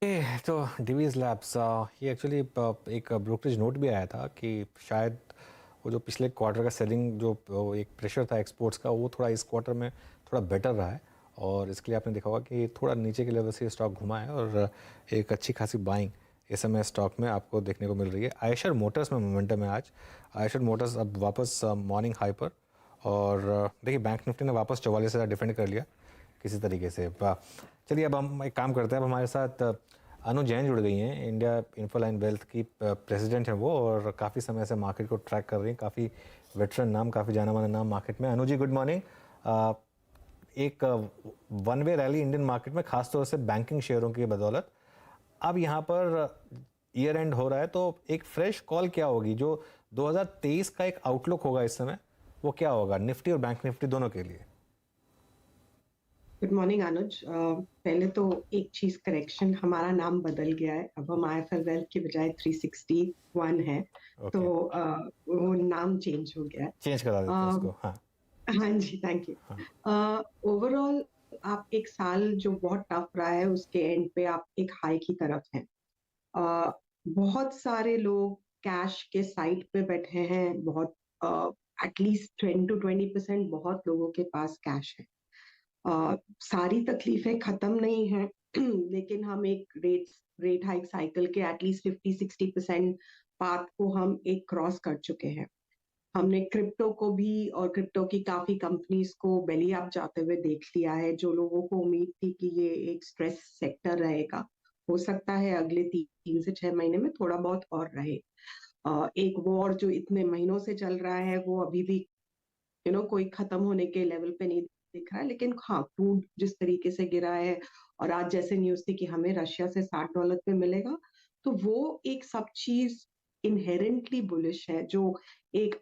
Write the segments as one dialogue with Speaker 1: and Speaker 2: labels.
Speaker 1: तो डिवीज लैब्स ये एक्चुअली एक ब्रोकरेज नोट भी आया था कि शायद वो जो पिछले क्वार्टर का सेलिंग जो एक प्रेशर था एक्सपोर्ट्स का, वो थोड़ा इस क्वार्टर में थोड़ा बेटर रहा है। और इसके लिए आपने देखा होगा कि थोड़ा नीचे के लेवल से स्टॉक घुमा है और एक अच्छी खासी बाइंग इस समय स्टॉक में आपको देखने को मिल रही है। आयशर मोटर्स में मोमेंटम है आज। आयशर मोटर्स अब वापस मॉर्निंग हाई पर, और देखिए बैंक निफ्टी ने वापस 44,000 डिफेंड कर लिया किसी तरीके से। चलिए अब हम एक काम करते हैं। अब हमारे साथ अनु जैन जुड़ गई हैं, इंडिया इन्फोलाइन वेल्थ की प्रेसिडेंट हैं वो, और काफ़ी समय से मार्केट को ट्रैक कर रही हैं। काफ़ी वेटरन नाम, काफ़ी जाना माना नाम मार्केट में। Anu ji, good morning. एक one way rally Indian market में, खासतौर से बैंकिंग शेयरों की बदौलत। अब यहाँ पर ईयर एंड हो रहा है, तो एक फ्रेश कॉल क्या होगी? जो 2023 का एक आउटलुक होगा इस समय, वो क्या होगा निफ्टी और बैंक निफ्टी दोनों के लिए?
Speaker 2: गुड मॉर्निंग अनुज। पहले तो एक चीज करेक्शन, हमारा नाम बदल गया है। अब हम आईएफएल वेल्थ की बजाय 361 है। तो
Speaker 1: ओके,
Speaker 2: वो नाम चेंज हो गया है।
Speaker 1: चेंज करा देते हैं
Speaker 2: uh,
Speaker 1: उसको। हाँ
Speaker 2: हाँ जी, थैंक यू।
Speaker 1: हाँ।
Speaker 2: ओवरऑल आप एक साल जो बहुत टफ रहा है उसके एंड पे आप एक हाई की तरफ हैं। uh, बहुत सारे लोग कैश के साइड पे बैठे हैं। बहुत एटलीस्ट 10 to 20% बहुत लोगों के पास कैश है। सारी तकलीफें खत्म नहीं है लेकिन हम एक रेट हाइक साइकिल के एटलीस्ट 50-60% पाथ को हम एक क्रॉस कर चुके हैं। हमने क्रिप्टो को भी और क्रिप्टो की काफी कंपनीज को बेली अप जाते हुए देख लिया है। जो लोगों को उम्मीद थी कि ये एक स्ट्रेस सेक्टर रहेगा, हो सकता है अगले 3 से 6 महीने में थोड़ा बहुत और रहे। एक वॉर जो इतने महीनों से चल रहा है वो अभी भी कोई खत्म होने के लेवल पे नहीं दिख रहा है। लेकिन हाँ, क्रूड जिस तरीके से गिरा है और आज जैसे न्यूज थी कि हमें रशिया से $60 पे मिलेगा, तो वो एक सब चीज इनहेरेंटली बुलिश है। जो एक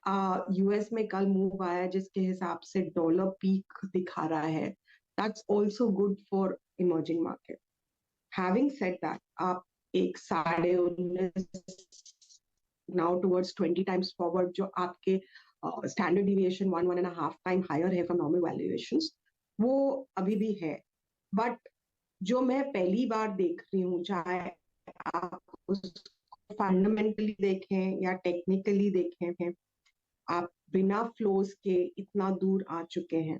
Speaker 2: यूएस में कल मूव आया जिसके हिसाब से डॉलर पीक दिखा रहा है, that's also good for emerging market. Having said that, आप एक 19.5 नाउ टुवर्ड्स 20 टाइम्स फॉरवर्ड, जो आपके स्टैंडर्ड डिविएशन 1-1.5 टाइम हायर है फॉर नॉर्मल वैल्यूएशंस, वो अभी भी है। बट जो मैं पहली बार देख रही हूँ, चाहे आप उसको फंडामेंटली देखें या टेक्निकली देखें हैं, आप बिना फ्लोज के इतना दूर आ चुके हैं।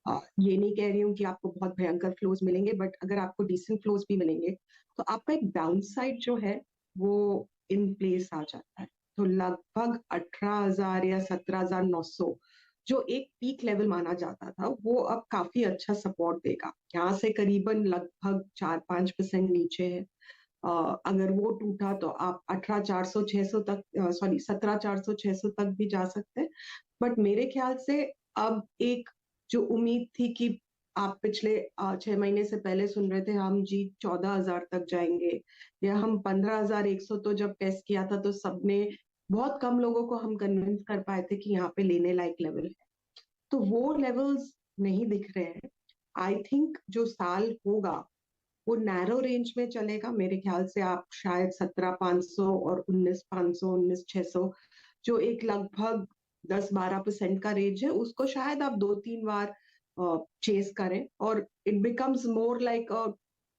Speaker 2: ये नहीं कह रही हूँ कि आपको बहुत भयंकर फ्लोज मिलेंगे, बट अगर आपको डिसेंट फ्लोज भी मिलेंगे तो आपका एक डाउन साइड जो है वो इन प्लेस आ जाता है। तो लगभग 18,000 या 17,900 जो एक पीक लेवल माना जाता था, वो अब काफी अच्छा सपोर्ट देगा। यहाँ से करीबन लगभग 4-5% नीचे है। अगर वो टूटा तो आप 18,400-600 तक, सॉरी 17,400-600 तक भी जा सकते हैं। बट मेरे ख्याल से अब एक जो उम्मीद थी कि आप पिछले 6 महीने से पहले सुन रहे थे हम जी 14,000 तक जाएंगे, या हम 15,100, तो जब टेस्ट किया था तो सबने, बहुत कम लोगों को हम कन्विंस कर पाए थे कि यहाँ पे लेने लायक लेवल है। तो वो लेवल्स नहीं दिख रहे हैं। आई थिंक जो साल होगा वो नैरो रेंज में चलेगा। मेरे ख्याल से आप शायद 17,500 और 19,500, 19,600, जो एक लगभग 10-12% का रेंज है, उसको शायद आप 2-3 बार चेस करें, और it becomes more like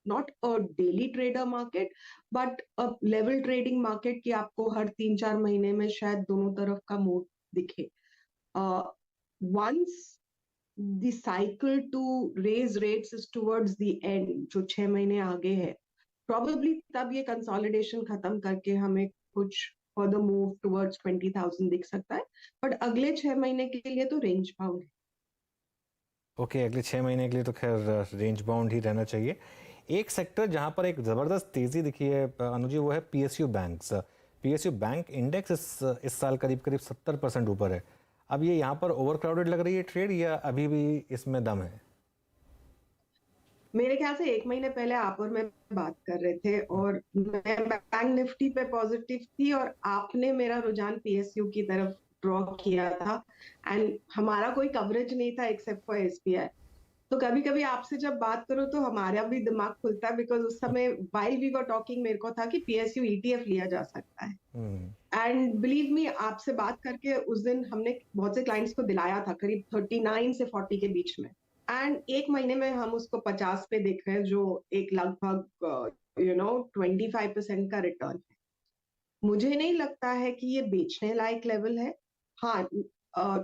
Speaker 2: not a daily trader market, but a level trading market, कि आपको हर 3-4 महीने में शायद दोनों तरफ का मूव दिखे। Once the cycle to raise rates is towards the end, जो 6 महीने आगे है, probably तब ये कंसोलिडेशन खत्म करके हमें कुछ further move towards 20,000 दिख सकता है। बट अगले 6 महीने के लिए तो रेंज बाउंड है।
Speaker 1: ओके, अगले 6 महीने के लिए तो खैर रेंज बाउंड ही रहना चाहिए। एक सेक्टर जहां पर एक ज़बरदस्त तेज़ी दिखी है अनुजी, वो है PSU banks. PSU bank index इस साल करीब करीब 70% ऊपर है। अब ये यहाँ पर ओवर क्राउडेड लग रही है ट्रेड, या अभी भी इसमें दम है?
Speaker 2: मेरे ख्याल से 1 महीने पहले आप और मैं बात कर रहे थे और मैं बैंक निफ्टी पे पॉजिटिव थी और आपने मेरा रुझान पीएसयू की तरफ ड्रॉ किया था। एंड हमारा कोई कवरेज नहीं था एक्सेप्ट फॉर एसबीआई। तो कभी कभी आपसे जब बात करो तो हमारा भी दिमाग खुलता है, बिकॉज उस समय वाइल वी वर टॉकिंग मेरे को था कि पीएसयू ईटीएफ लिया जा सकता है।
Speaker 1: हम्म।
Speaker 2: एंड बिलीव मी, आपसे बात करके उस दिन हमने बहुत से क्लाइंट्स को दिलाया था करीब 39 से 40 के बीच में। एंड 1 महीने में हम उसको 50 पे देख रहे हैं, जो एक लगभग 25% का रिटर्न है। मुझे नहीं लगता है कि ये बेचने लायक लेवल है। हाँ,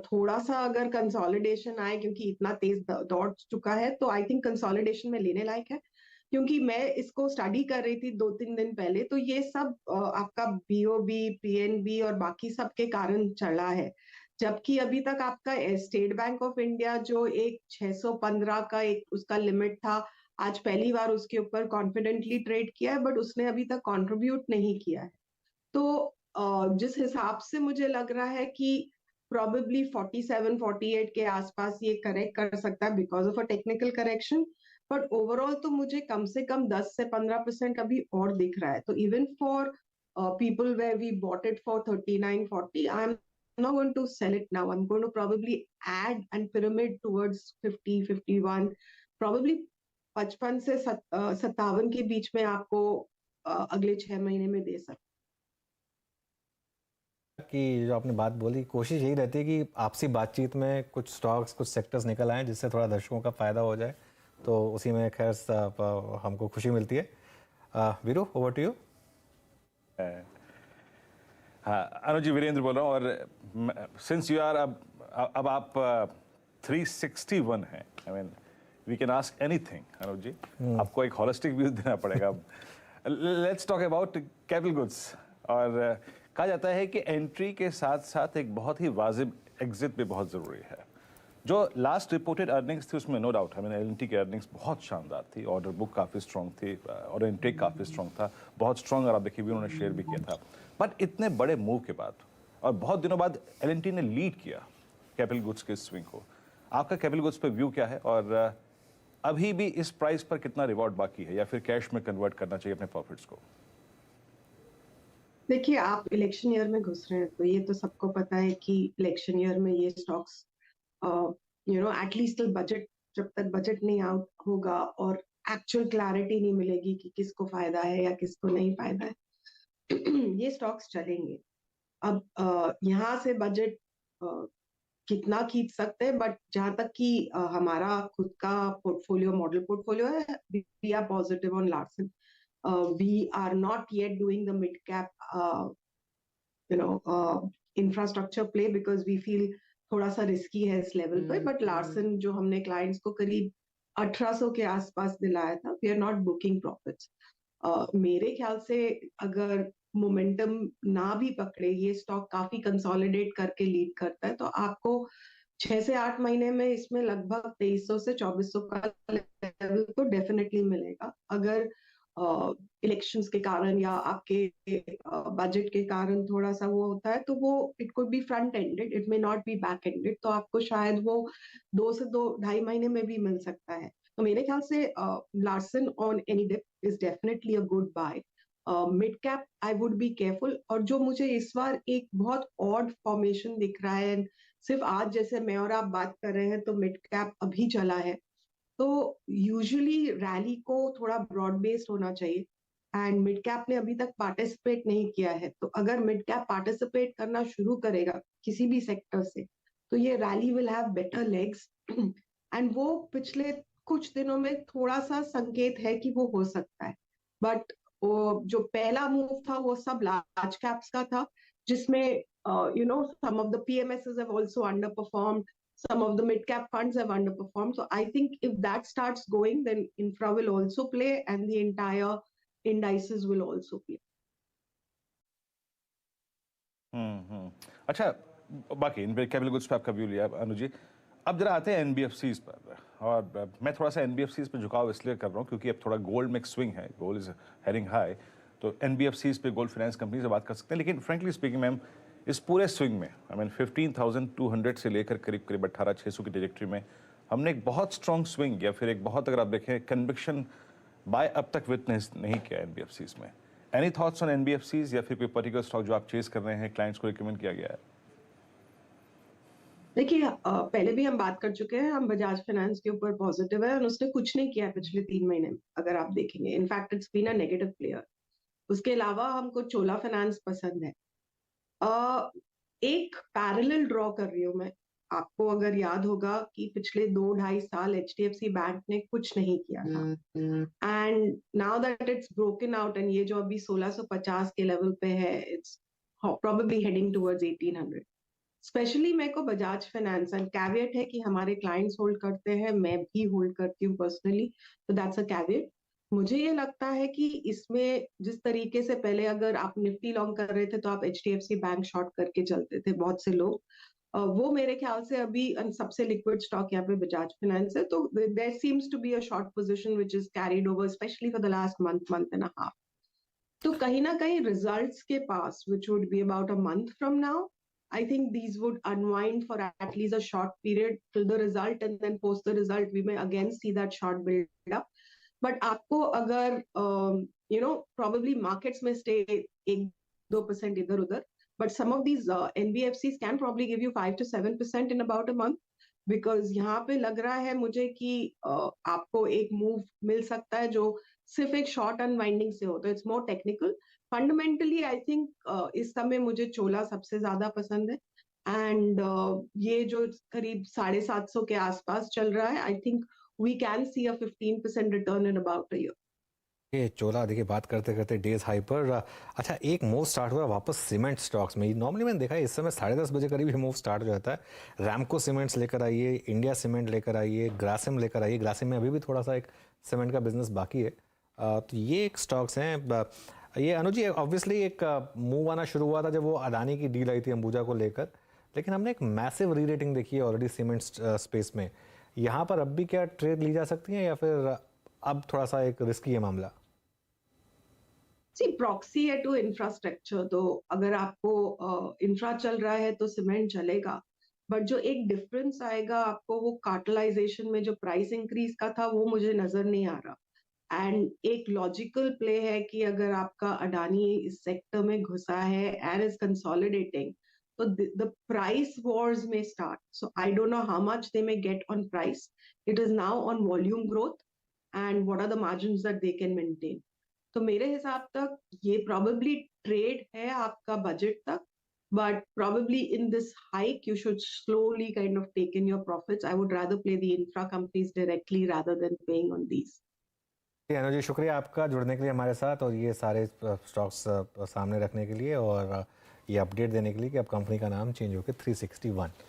Speaker 2: थोड़ा सा अगर कंसोलिडेशन आए, क्योंकि इतना तेज दौड़ चुका है, तो आई थिंक कंसोलिडेशन में लेने लायक है। क्योंकि मैं इसको स्टडी कर रही थी 2-3 दिन पहले, तो ये सब आपका बीओबी, पीएनबी और बाकी सब के कारण चला है। जबकि अभी तक आपका स्टेट बैंक ऑफ इंडिया जो एक 615 का एक उसका लिमिट था, आज पहली बार उसके ऊपर कॉन्फिडेंटली ट्रेड किया है, बट उसने अभी तक कंट्रीब्यूट नहीं किया है। तो जिस हिसाब से मुझे लग रहा है कि प्रोबेबली 47-48 के आसपास ये करेक्ट कर सकता है because of a technical correction. But overall तो मुझे कम से कम 10 से 15% अभी और दिख रहा है। तो even for people where we bought it for 39-40, I'm not going to sell it now. I'm going to probably add and pyramid towards 50-51, probably 55 से 57 के बीच में आपको अगले 6 महीने में दे सकते।
Speaker 1: कि जो आपने बात बोली, कोशिश यही रहती है कि आपसी बातचीत में कुछ स्टॉक्स, कुछ सेक्टर्स निकल आएँ जिससे थोड़ा दर्शकों का फ़ायदा हो जाए, तो उसी में खैर हमको खुशी मिलती है। Veeru, over to you.
Speaker 3: हाँ अनुज जी, वीरेंद्र बोल रहा हूँ। और सिंस यू आर अब आप 361 हैं, I mean we can ask anything Anuj ji. आपको एक होलिस्टिक व्यू देना पड़ेगा। Let's talk about capital goods. और कहा जाता है कि एंट्री के साथ साथ एक बहुत ही वाजिब एग्जिट भी बहुत ज़रूरी है। जो लास्ट रिपोर्टेड अर्निंग्स थी उसमें no doubt, I mean L&T की अर्निंग्स बहुत शानदार थी, ऑर्डर बुक काफ़ी स्ट्रॉन्ग थी और इंटेक काफ़ी स्ट्रॉन्ग था, बहुत स्ट्रॉन्ग। और आप देखिए भी उन्होंने शेयर भी किया था। बट इतने बड़े मूव के बाद और बहुत दिनों बाद एल&टी ने लीड किया कैपिटल गुड्स के स्विंग को। आपका कैपिटल गुड्स पे व्यू क्या है, और अभी भी इस प्राइस पर कितना रिवॉर्ड बाकी है, या फिर कैश में कन्वर्ट करना चाहिए अपने प्रॉफिट्स को?
Speaker 2: देखिए, आप इलेक्शन ईयर में घुस रहे हैं, तो ये तो सबको पता है कि इलेक्शन ईयर में ये स्टॉक्स एटलीस्ट बजट, जब तक बजट नहीं आउट होगा और एक्चुअल क्लैरिटी नहीं मिलेगी कि किसको फायदा है या किसको नहीं फायदा है, ये स्टॉक्स चलेंगे। अब यहाँ से बजट कितना खींच सकते हैं, बट जहां तक कि हमारा खुद का पोर्टफोलियो, मॉडल पोर्टफोलियो है, we are positive on Larsen. We are not yet doing the mid cap infrastructure play because we feel थोड़ा सा रिस्की है इस लेवल पे। बट लार्सन जो हमने क्लाइंट्स को करीब 1800 के आसपास दिलाया था, we are not booking profits. मेरे ख्याल से अगर मोमेंटम ना भी पकड़े, ये स्टॉक काफी कंसोलिडेट करके लीड करता है, तो आपको 6 से 8 महीने में इसमें लगभग 2300 से 2400 का लेवल तो डेफिनेटली मिलेगा। अगर इलेक्शंस के कारण या आपके बजट के कारण थोड़ा सा वो होता है, तो वो it could be front ended, it may not be back ended, तो आपको शायद वो 2 से 2.5 महीने में भी मिल सकता है। तो मेरे ख्याल से Larsen on any dip is definitely a good buy. Mid cap I would be careful. और जो मुझे इस बार एक बहुत ऑड फॉर्मेशन दिख रहा है, सिर्फ आज जैसे मैं और आप बात कर रहे हैं तो मिड कैप अभी चला है, तो यूजुअली रैली को थोड़ा ब्रॉड बेस्ड होना चाहिए, एंड मिड कैप ने अभी तक पार्टिसिपेट नहीं किया है। तो अगर मिड कैप पार्टिसिपेट करना शुरू करेगा किसी भी सेक्टर से, तो ये rally will have better legs. And वो पिछले कुछ दिनों में थोड़ा सा संकेत है कि वो हो सकता है। बट वो जो पहला मूव था वो सब लार्ज कैप्स का था, जिसमें some of the PMSs have also underperformed, some of the mid-cap funds have underperformed. So I think if that starts going, then infra will also play and the entire indices will also play.
Speaker 3: अच्छा, बाकी in capital goods पे आपका view लिया अनुज जी। अब जरा आते हैं NBFCs पर, और मैं थोड़ा सा एनबीएफसीज पे झुकाव इसलिए कर रहा हूँ क्योंकि अब थोड़ा गोल्ड में एक स्विंग है, गोल्ड इज हेडिंग हाई, तो एनबीएफसीज पे, गोल्ड फाइनेंस कंपनी से बात कर सकते हैं। लेकिन फ्रेंकली स्पीकिंग मैम, इस पूरे स्विंग में आई मीन 15,200 से लेकर करीब करीब 18,600 की ट्रेजेक्ट्री में हमने एक बहुत स्ट्रॉन्ग स्विंग, या फिर एक बहुत, अगर आप देखें, कन्विक्शन बाय अब तक विटनेस नहीं किया एनबीएफसीज में। एनी थॉट्स ऑन एनबीएफसीज, या फिर कोई पर्टिकुलर स्टॉक जो आप चेस कर रहे हैं, क्लाइंट्स को रिकमेंड किया गया है?
Speaker 2: देखिए, पहले भी हम बात कर चुके हैं, हम बजाज फाइनेंस के ऊपर पॉजिटिव है और उसने कुछ नहीं किया पिछले 3 महीने में, अगर आप देखेंगे। In fact it's been a negative player. उसके अलावा हमको चोला फाइनेंस पसंद है। एक पैरेलल ड्रॉ कर रही हूँ मैं, आपको अगर याद होगा कि पिछले 2-2.5 साल HDFC बैंक ने कुछ नहीं किया था, and now that it's broken out, and ये जो अभी 1650 के लेवल पे है, it's probably heading towards 1800. Specially मेरे को बजाज फाइनेंस, एंड कैवियट है कि हमारे क्लाइंट्स होल्ड करते हैं, मैं भी होल्ड करती हूँ पर्सनली, तो दैट्स अ कैवियट। मुझे ये लगता है कि इसमें जिस तरीके से पहले अगर आप निफ्टी लॉन्ग कर रहे थे तो आप HDFC बैंक शॉर्ट करके चलते थे बहुत से लोग, वो मेरे ख्याल से अभी सबसे लिक्विड स्टॉक यहाँ पे बजाज फाइनेंस है, तो there seems to be a short position which is carried over specially for the last month and a half. तो कहीं ना कहीं रिजल्ट्स के पास, which would be about a month from now, I think these would unwind for at least a short period till the result, and then post the result we may again see that short build up. But आपको अगर probably markets may stay 1-2% इधर उधर, but some of these NBFCs can probably give you 5 to 7% in about a month, because यहाँ पे लग रहा है मुझे कि आपको एक मूव मिल सकता है जो सिर्फ एक शॉर्ट अनवाइंडिंग से हो, तो it's more technical. Fundamentally I think इस समय मुझे चोला सबसे ज्यादा पसंद है, एंड ये जो करीब 750 के आसपास चल रहा है, I think we can see a 15% return in about a year.
Speaker 1: ये चोला देखिए बात करते करते डेज हाई पर। अच्छा, एक मूव स्टार्ट हुआ वापस सीमेंट स्टॉक्स में। नॉर्मली मैंने देखा है इस समय 10:30 बजे करीब ये मूव स्टार्ट हो जाता है। रैमको सीमेंट्स लेकर आइए, इंडिया सीमेंट लेकर आइए, ग्रासिम लेकर आइए। ग्रासिम में अभी भी थोड़ा सा एक सीमेंट का बिजनेस बाकी है। तो ये एक स्टॉक्स हैं। ये अनुज जी, ऑब्वियसली एक मूव आना शुरू हुआ था जब वो अडानी की डील आई थी अंबुजा को लेकर, लेकिन हमने एक मैसिव री रेटिंग देखी है ऑलरेडी सीमेंट स्पेस में। यहाँ पर अब भी क्या ट्रेड ली जा सकती है या फिर अब थोड़ा सा एक रिस्की है मामला?
Speaker 2: प्रॉक्सी है टू इंफ्रास्ट्रक्चर, तो अगर आपको इंफ्रा चल रहा है तो सीमेंट चलेगा, बट जो एक डिफरेंस आएगा आपको वो कार्टलाइजेशन में जो प्राइस इंक्रीज का था वो मुझे नजर नहीं आ रहा। एंड एक लॉजिकल प्ले है कि अगर आपका अडानी इस सेक्टर में घुसा है एंड इज कंसोलिडेटिंग, तो द प्राइस वॉर्स में start. So I don't know how much they may get on price, it is now on volume growth and what are the margins that they can maintain. तो मेरे हिसाब तक ये probably trade है आपका budget तक, but probably in this hike you should slowly kind of take in your profits. I would rather play the infra companies directly rather than paying on these.
Speaker 1: अनुज जी, शुक्रिया आपका जुड़ने के लिए हमारे साथ और ये सारे स्टॉक्स सामने रखने के लिए और ये अपडेट देने के लिए कि अब कंपनी का नाम चेंज होकर 361